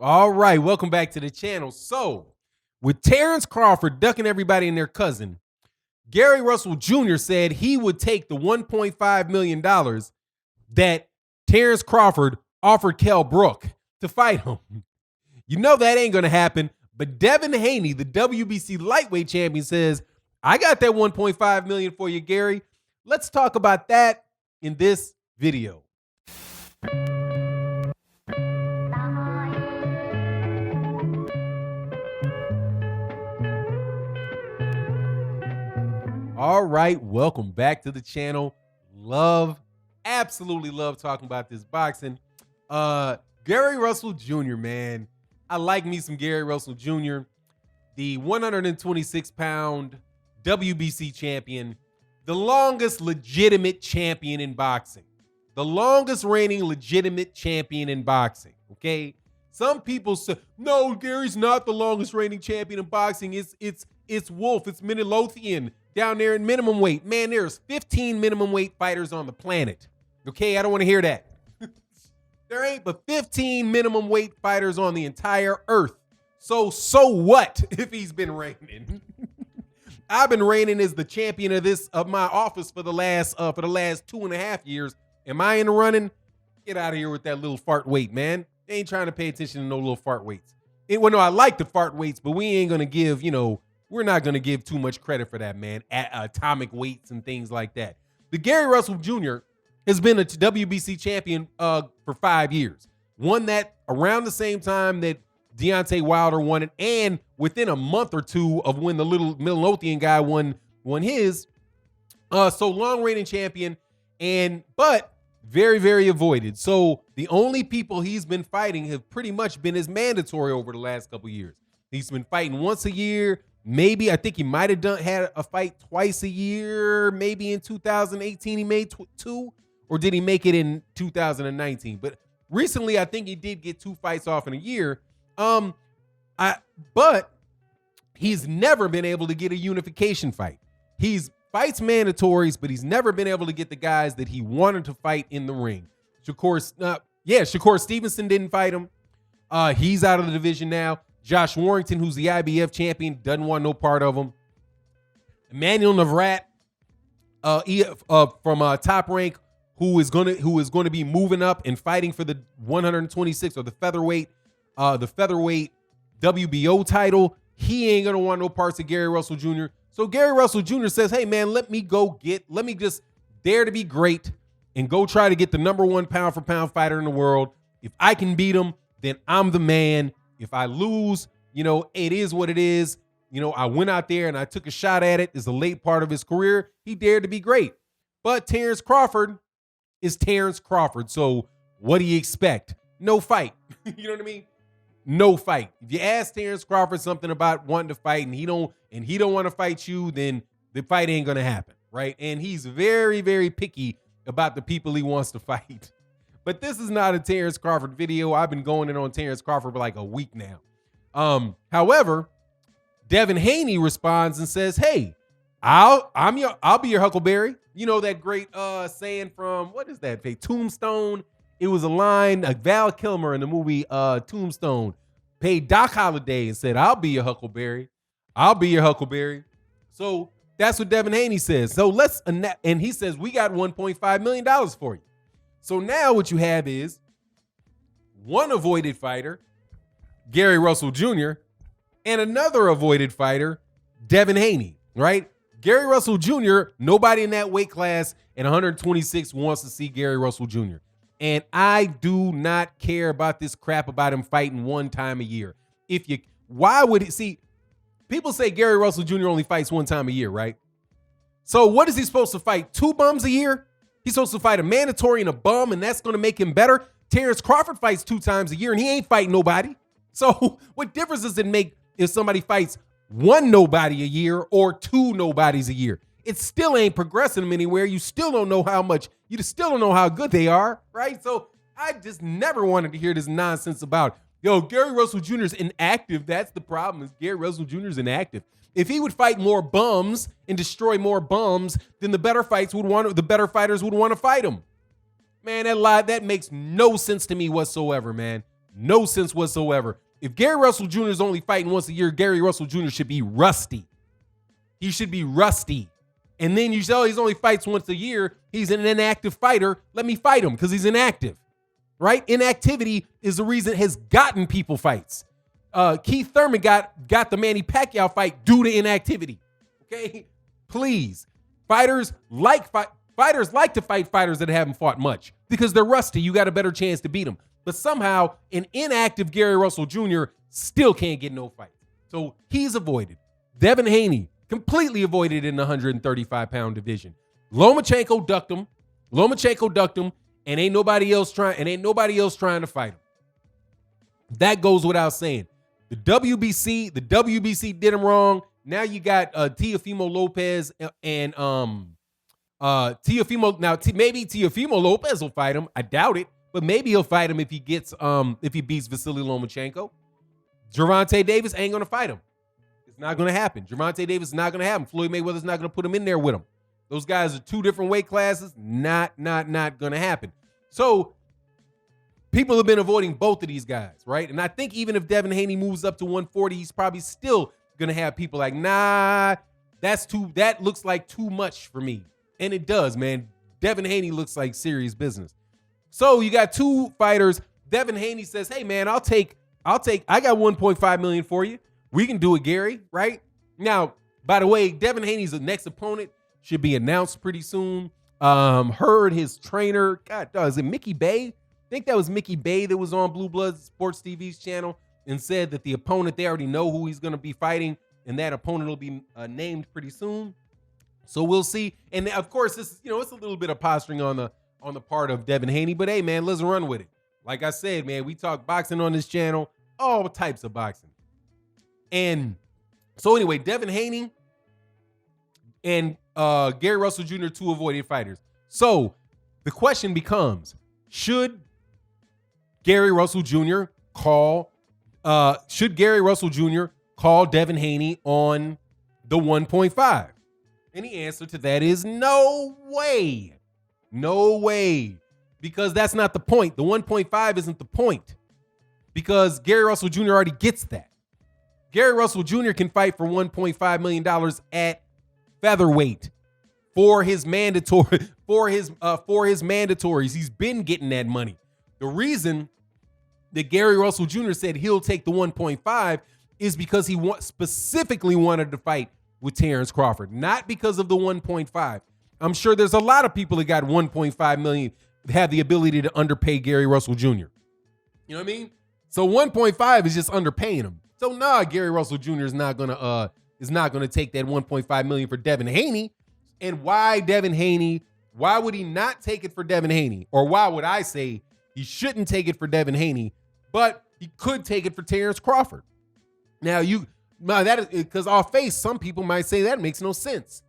All right, welcome back to the channel. So, with Terrence Crawford ducking everybody and their cousin, Gary Russell Jr. said he would take the $1.5 million that Terrence Crawford offered Kell Brook to fight him. You know that ain't going to happen, but Devin Haney, the WBC lightweight champion, says, I got that $1.5 million for you, Gary. Let's talk about that in this video. All right, welcome back to the channel. Absolutely love talking about this boxing. Gary Russell Jr., man. I like me some Gary Russell Jr., the 126-pound WBC champion, the longest legitimate champion in boxing. The longest reigning legitimate champion in boxing, okay? Some people say, no, Gary's not the longest reigning champion in boxing. It's Wolf, it's Midlothian down there in minimum weight. Man, there's 15 minimum weight fighters on the planet. Okay, I don't want to hear that. There ain't but 15 minimum weight fighters on the entire earth. So what if he's been reigning? I've been reigning as the champion of my office for the last 2.5 years. Am I in the running? Get out of here with that little fart weight, man. They ain't trying to pay attention to no little fart weights. Well, no, I like the fart weights, but we ain't gonna give, we're not going to give too much credit for that, man. Atomic weights and things like that. The Gary Russell Jr. has been a WBC champion for 5 years. Won that around the same time that Deontay Wilder won it, and within a month or two of when the little Midlothian guy won his. So long reigning champion, but very, very avoided. So the only people he's been fighting have pretty much been his mandatory over the last couple years. He's been fighting once a year. Maybe I think he might have had a fight twice a year. Maybe in 2018 he made two, or did he make it in 2019? But recently I think he did get 2 fights off in a year. But he's never been able to get a unification fight. He's fights mandatories, but he's never been able to get the guys that he wanted to fight in the ring. Shakur Stevenson didn't fight him. He's out of the division now. Josh Warrington, who's the IBF champion, doesn't want no part of him. Emmanuel Navrat, from Top Rank, who is going to be moving up and fighting for the 126 or the featherweight WBO title. He ain't gonna want no parts of Gary Russell Jr. So Gary Russell Jr. says, hey man, let me just dare to be great and go try to get the #1 pound for pound fighter in the world. If I can beat him, then I'm the man. If I lose, it is what it is. I went out there and I took a shot at it. It's a late part of his career. He dared to be great. But Terrence Crawford is Terrence Crawford. So what do you expect? No fight. You know what I mean? No fight. If you ask Terrence Crawford something about wanting to fight and he don't want to fight you, then the fight ain't gonna happen, right? And he's very, very picky about the people he wants to fight. But this is not a Terrence Crawford video. I've been going in on Terrence Crawford for like a week now. However, Devin Haney responds and says, "Hey, I'll be your Huckleberry." You know that great saying from, what is that? Tombstone. It was a line, Val Kilmer in the movie Tombstone paid Doc Holliday and said, "I'll be your Huckleberry. I'll be your Huckleberry." So that's what Devin Haney says. So and he says, we got $1.5 million for you. So now what you have is one avoided fighter, Gary Russell Jr., and another avoided fighter, Devin Haney, right? Gary Russell Jr., nobody in that weight class at 126 wants to see Gary Russell Jr. And I do not care about this crap about him fighting one time a year. People say Gary Russell Jr. only fights one time a year, right? So what is he supposed to fight? 2 bums a year? He's supposed to fight a mandatory and a bum, and that's going to make him better? Terrence Crawford fights 2 times a year, and he ain't fighting nobody. So what difference does it make if somebody fights 1 nobody a year or 2 nobodies a year? It still ain't progressing them anywhere. You still don't know how good they are, right? So I just never wanted to hear this nonsense about, Gary Russell Jr. is inactive. That's the problem, is Gary Russell Jr. is inactive. If he would fight more bums and destroy more bums, then the better fighters would want to fight him. Man, that makes no sense to me whatsoever, man. No sense whatsoever. If Gary Russell Jr. is only fighting once a year, Gary Russell Jr. should be rusty. He should be rusty. And then you say, oh, he's only fights once a year. He's an inactive fighter. Let me fight him because he's inactive, right? Inactivity is the reason has gotten people fights. Keith Thurman got the Manny Pacquiao fight due to inactivity. Okay, please. Fighters like to fight fighters that haven't fought much because they're rusty. You got a better chance to beat them. But somehow an inactive Gary Russell Jr. still can't get no fights. So he's avoided. Devin Haney completely avoided in the 135-pound division. Lomachenko ducked him, and ain't nobody else trying to fight him. That goes without saying. The WBC did him wrong. Now you got Teofimo Lopez and Teofimo. Now maybe Teofimo Lopez will fight him. I doubt it, but maybe he'll fight him if he beats Vasily Lomachenko. Gervonta Davis ain't gonna fight him. It's not gonna happen. Gervonta Davis is not gonna happen. Floyd Mayweather's not gonna put him in there with him. Those guys are two different weight classes. Not gonna happen. So people have been avoiding both of these guys, right? And I think even if Devin Haney moves up to 140, he's probably still gonna have people like, nah, that looks like too much for me. And it does, man. Devin Haney looks like serious business. So you got two fighters. Devin Haney says, hey man, I got 1.5 million for you. We can do it, Gary, right? Now, by the way, Devin Haney's next opponent should be announced pretty soon. Heard his trainer, God, is it Mickey Bay? I think that was Mickey Bay that was on Blue Blood Sports TV's channel and said that the opponent, they already know who he's going to be fighting, and that opponent will be named pretty soon. So we'll see. And of course, this, it's a little bit of posturing on the part of Devin Haney, but hey, man, let's run with it. Like I said, man, we talk boxing on this channel, all types of boxing. And so anyway, Devin Haney and Gary Russell Jr., two avoided fighters. So the question becomes, should Gary Russell Jr. call Devin Haney on the 1.5? And the answer to that is no way. No way. Because that's not the point. The 1.5 isn't the point. Because Gary Russell Jr. already gets that. Gary Russell Jr. can fight for $1.5 million at featherweight for his mandatories. He's been getting that money. The reason that Gary Russell Jr. said he'll take the 1.5 is because he specifically wanted to fight with Terrence Crawford, not because of the 1.5. I'm sure there's a lot of people that got 1.5 million that have the ability to underpay Gary Russell Jr. You know what I mean? So 1.5 is just underpaying him. So Gary Russell Jr. is not gonna take that 1.5 million for Devin Haney. And why Devin Haney? Why would he not take it for Devin Haney? Or why would I say he shouldn't take it for Devin Haney, but he could take it for Terrence Crawford? Now that is because off face, some people might say that makes no sense.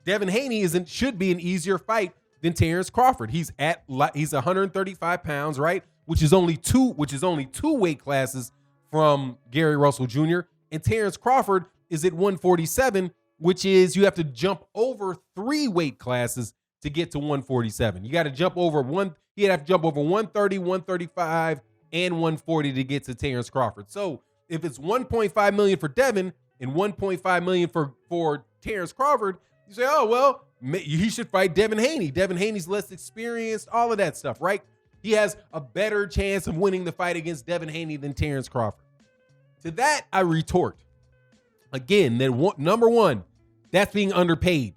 Devin Haney should be an easier fight than Terrence Crawford. He's 135 pounds, right? Which is only two weight classes from Gary Russell Jr. And Terrence Crawford is at 147, which is you have to jump over 3 weight classes to get to 147. You got to jump over he'd have to jump over 130, 135, and 140 to get to Terrence Crawford. So if it's 1.5 million for Devin and 1.5 million for Terrence Crawford, you say, oh, well, he should fight Devin Haney. Devin Haney's less experienced, all of that stuff, right? He has a better chance of winning the fight against Devin Haney than Terrence Crawford. To that, I retort, again, that number one, that's being underpaid.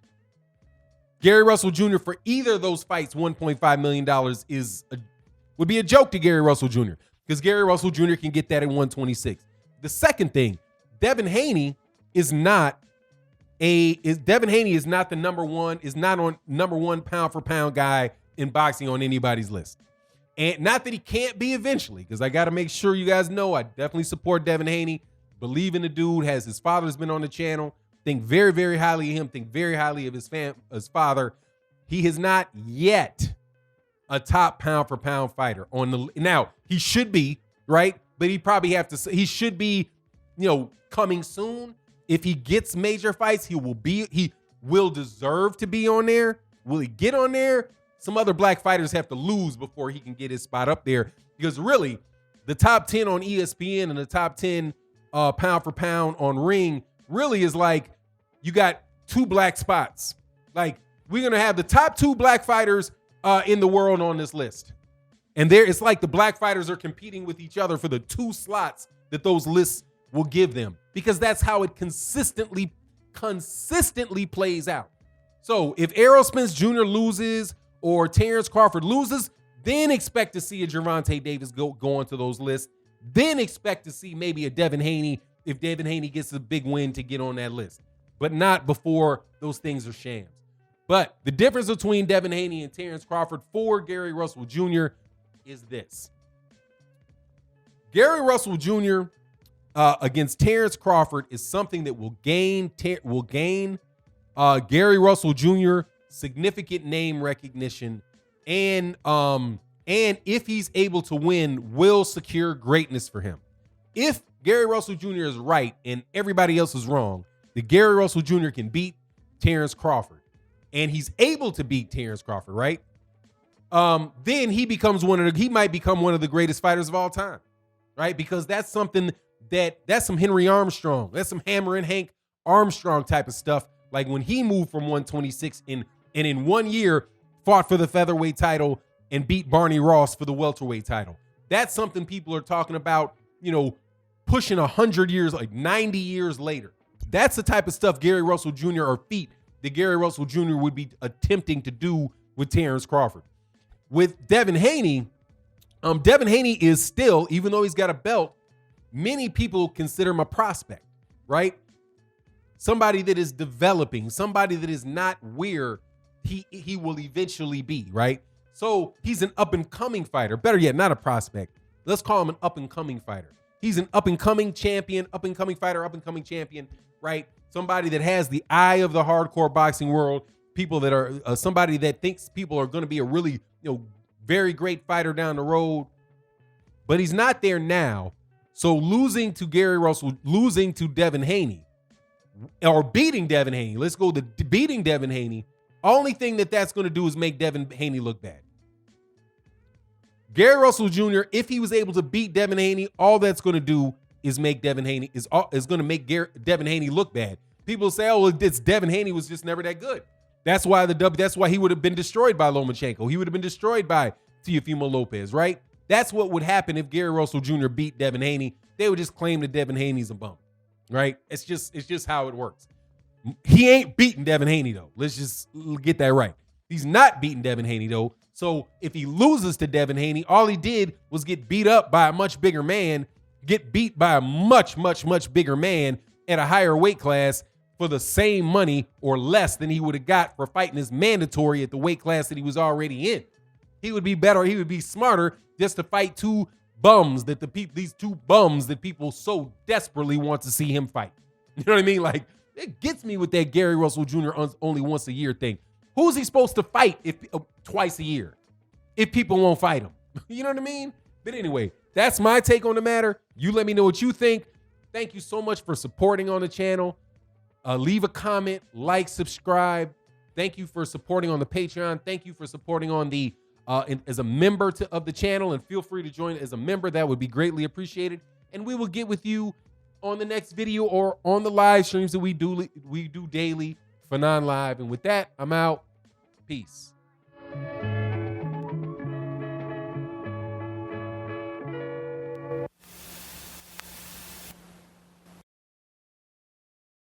Gary Russell Jr. for either of those fights, $1.5 million would be a joke to Gary Russell Jr. because Gary Russell Jr. can get that at 126. The second thing, Devin Haney is not the number one pound for pound guy in boxing on anybody's list. And not that he can't be eventually, because I got to make sure you guys know I definitely support Devin Haney. Believe in the dude. His father's been on the channel. Think very, very highly of him. Think very highly of his father. He is not yet a top pound for pound fighter now. He should be, right? But he should be, coming soon. If he gets major fights, he will deserve to be on there. Will he get on there? Some other black fighters have to lose before he can get his spot up there, because really the top 10 on ESPN and the top 10 pound for pound on Ring really is like you got 2 black spots. Like we're going to have the top 2 black fighters in the world on this list. And it's like the black fighters are competing with each other for the 2 slots that those lists will give them, because that's how it consistently plays out. So if Errol Spence Jr. loses or Terrence Crawford loses, then expect to see a Gervonta Davis go onto those lists. Then expect to see maybe a Devin Haney if Devin Haney gets a big win to get on that list, but not before those things are shams. But the difference between Devin Haney and Terrence Crawford for Gary Russell Jr. is this. Gary Russell Jr. Against Terrence Crawford is something that will gain Gary Russell Jr. significant name recognition, and if he's able to win, will secure greatness for him. If Gary Russell Jr. is right and everybody else is wrong, that Gary Russell Jr. can beat Terrence Crawford, and he's able to beat Terrence Crawford, right? Then he might become one of the greatest fighters of all time, right? Because that's something that's some Henry Armstrong, that's some Hammer and Hank Armstrong type of stuff. Like when he moved from 126 and in 1 year fought for the featherweight title and beat Barney Ross for the welterweight title. That's something people are talking about, pushing 100 years, like 90 years later. That's the type of stuff Gary Russell Jr. or feat that Gary Russell Jr. would be attempting to do with Terrence Crawford. With Devin Haney, Devin Haney is still, even though he's got a belt, many people consider him a prospect, right? Somebody that is developing, somebody that is not where he will eventually be, right? So he's an up-and-coming fighter. Better yet, not a prospect. Let's call him an up-and-coming fighter. He's an up-and-coming champion, up-and-coming fighter, up-and-coming champion, right? Somebody that has the eye of the hardcore boxing world, people that are somebody that thinks people are going to be a really, very great fighter down the road. But he's not there now. So losing to Devin Haney, or beating Devin Haney, let's go to beating Devin Haney, only thing that's going to do is make Devin Haney look bad. Gary Russell Jr., if he was able to beat Devin Haney, all that's going to do is make Devin Haney Devin Haney look bad. People say, "Oh, it's Devin Haney was just never that good." That's why he would have been destroyed by Lomachenko. He would have been destroyed by Teofimo Lopez, right? That's what would happen if Gary Russell Jr. beat Devin Haney. They would just claim that Devin Haney's a bum, right? It's just how it works. He ain't beating Devin Haney, though. Let's just get that right. He's not beating Devin Haney, though. So if he loses to Devin Haney, all he did was get beat up by a much bigger man, get beat by a much, much, much bigger man at a higher weight class for the same money or less than he would have got for fighting his mandatory at the weight class that he was already in. He would be better. He would be smarter just to fight these two bums that people so desperately want to see him fight. You know what I mean? Like, it gets me with that Gary Russell Jr. only once a year thing. Who's he supposed to fight twice a year if people won't fight him? You know what I mean? But anyway, that's my take on the matter. You let me know what you think. Thank you so much for supporting on the channel. Leave a comment, like, subscribe. Thank you for supporting on the Patreon. Thank you for supporting on the as a member of the channel, and feel free to join as a member. That would be greatly appreciated. And we will get with you on the next video or on the live streams that we do daily for non-live. And with that, I'm out. Peace.